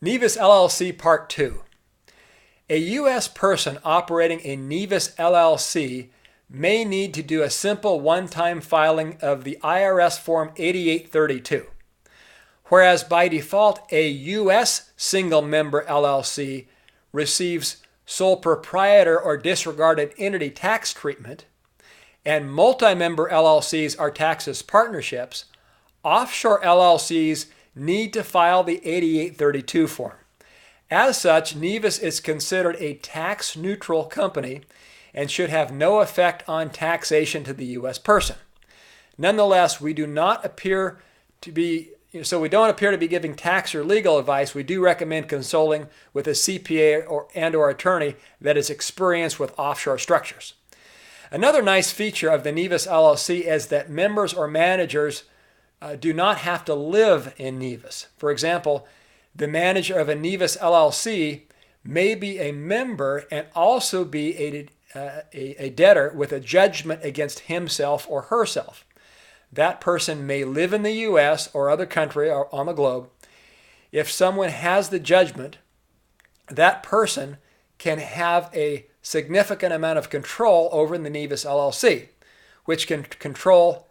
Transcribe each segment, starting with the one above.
Nevis LLC Part 2. A U.S. person operating a Nevis LLC may need to do a simple one-time filing of the IRS Form 8832. Whereas by default, a U.S. single-member LLC receives sole proprietor or disregarded entity tax treatment, and multi-member LLCs are taxed as partnerships, offshore LLCs need to file the 8832 form. As such, Nevis is considered a tax-neutral company and should have no effect on taxation to the U.S. person. Nonetheless, we don't appear to be giving tax or legal advice. We do recommend consulting with a CPA or attorney that is experienced with offshore structures. Another nice feature of the Nevis LLC is that members or managers do not have to live in Nevis. For example, the manager of a Nevis LLC may be a member and also be a debtor with a judgment against himself or herself. That person may live in the U.S. or other country or on the globe. If someone has the judgment, that person can have a significant amount of control over the Nevis LLC, which can control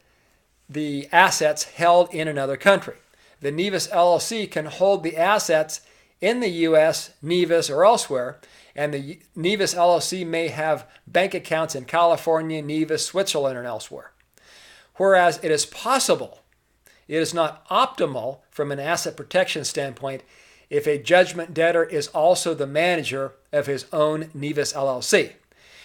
the assets held in another country. The Nevis LLC can hold the assets in the U.S., Nevis, or elsewhere, and the Nevis LLC may have bank accounts in California, Nevis, Switzerland, and elsewhere. Whereas it is possible, it is not optimal from an asset protection standpoint if a judgment debtor is also the manager of his own Nevis LLC.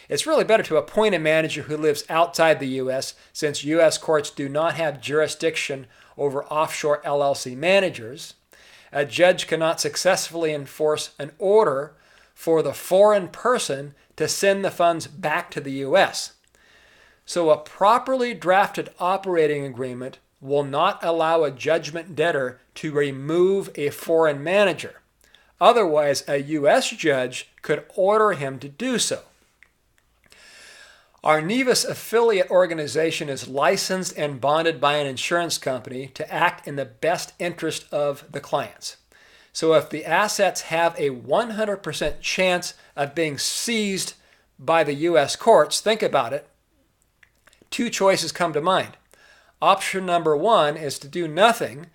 It's really better to appoint a manager who lives outside the U.S. since U.S. courts do not have jurisdiction over offshore LLC managers. A judge cannot successfully enforce an order for the foreign person to send the funds back to the U.S. So a properly drafted operating agreement will not allow a judgment debtor to remove a foreign manager. Otherwise, a U.S. judge could order him to do so. Our Nevis affiliate organization is licensed and bonded by an insurance company to act in the best interest of the clients. So if the assets have a 100% chance of being seized by the U.S. courts, think about it. Two choices come to mind. Option number one is to do nothing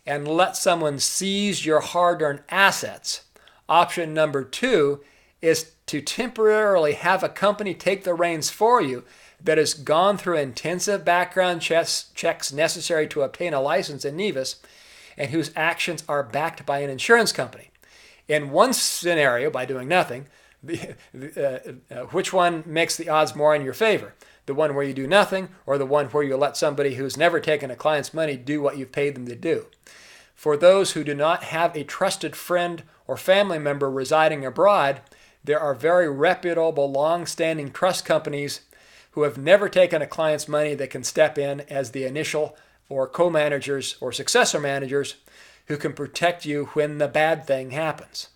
and let someone seize your hard-earned assets. Option number two is to temporarily have a company take the reins for you that has gone through intensive background checks necessary to obtain a license in Nevis and whose actions are backed by an insurance company. In one scenario, by doing nothing, which one makes the odds more in your favor? The one where you do nothing or the one where you let somebody who's never taken a client's money do what you've paid them to do? For those who do not have a trusted friend or family member residing abroad, there are very reputable, long-standing trust companies who have never taken a client's money that can step in as the initial or co-managers or successor managers who can protect you when the bad thing happens.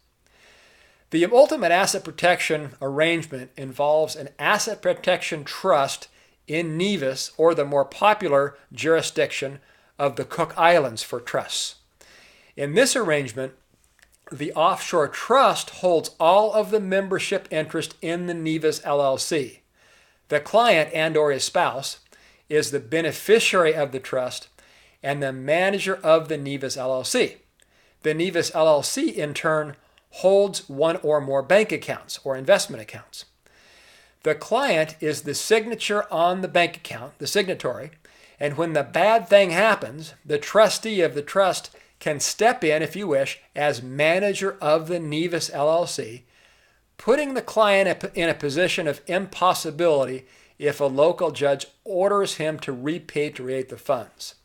The ultimate asset protection arrangement involves an asset protection trust in Nevis or the more popular jurisdiction of the Cook Islands for trusts. In this arrangement, the offshore trust holds all of the membership interest in the Nevis LLC. The client and/or his spouse is the beneficiary of the trust and the manager of the Nevis LLC. The Nevis LLC, in turn, holds one or more bank accounts or investment accounts. The client is the signature on the bank account, the signatory, and when the bad thing happens, the trustee of the trust can step in, if you wish, as manager of the Nevis LLC, putting the client in a position of impossibility if a local judge orders him to repatriate the funds.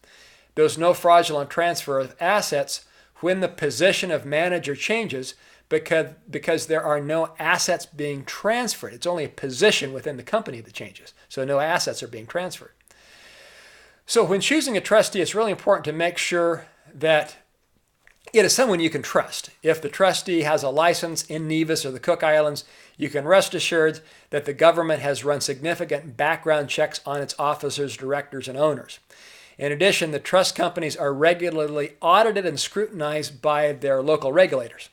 There's no fraudulent transfer of assets when the position of manager changes because there are no assets being transferred. It's only a position within the company that changes, so no assets are being transferred. So when choosing a trustee, it's really important to make sure that it is someone you can trust. If the trustee has a license in Nevis or the Cook Islands, you can rest assured that the government has run significant background checks on its officers, directors, and owners. In addition, the trust companies are regularly audited and scrutinized by their local regulators.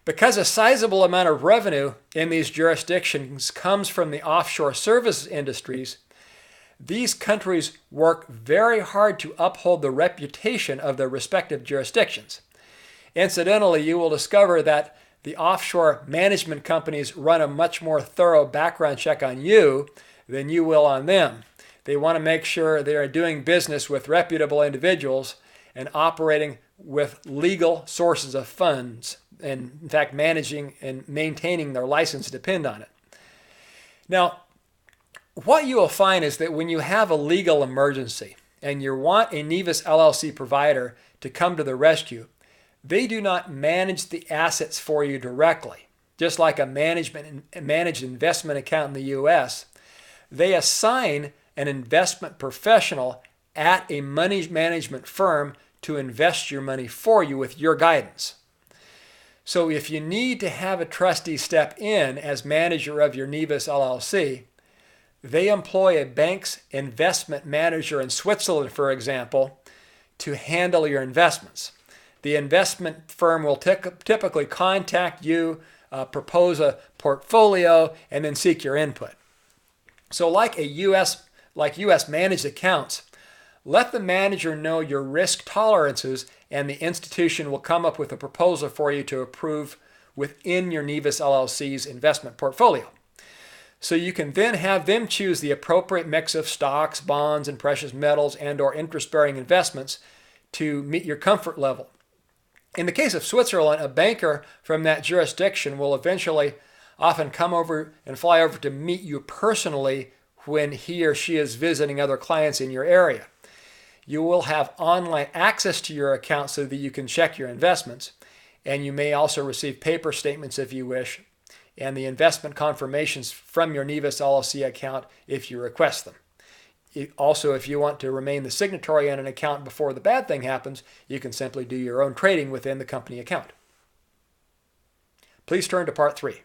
Because a sizable amount of revenue in these jurisdictions comes from the offshore service industries, these countries work very hard to uphold the reputation of their respective jurisdictions. Incidentally, you will discover that the offshore management companies run a much more thorough background check on you than you will on them. They want to make sure they are doing business with reputable individuals and operating with legal sources of funds, and in fact, managing and maintaining their license depend on it. Now, what you will find is that when you have a legal emergency and you want a Nevis LLC provider to come to the rescue, they do not manage the assets for you directly. Just like a managed investment account in the U.S., they assign an investment professional at a money management firm to invest your money for you with your guidance. So if you need to have a trustee step in as manager of your Nevis LLC, they employ a bank's investment manager in Switzerland, for example, to handle your investments. The investment firm will typically contact you, propose a portfolio, and then seek your input. So like U.S. managed accounts, let the manager know your risk tolerances, and the institution will come up with a proposal for you to approve within your Nevis LLC's investment portfolio. So you can then have them choose the appropriate mix of stocks, bonds, and precious metals and/or interest-bearing investments to meet your comfort level. In the case of Switzerland, a banker from that jurisdiction will eventually often come over and fly over to meet you personally when he or she is visiting other clients in your area. You will have online access to your account so that you can check your investments, and you may also receive paper statements if you wish, and the investment confirmations from your Nevis LLC account if you request them. Also, if you want to remain the signatory on an account before the bad thing happens, you can simply do your own trading within the company account. Please turn to Part 3.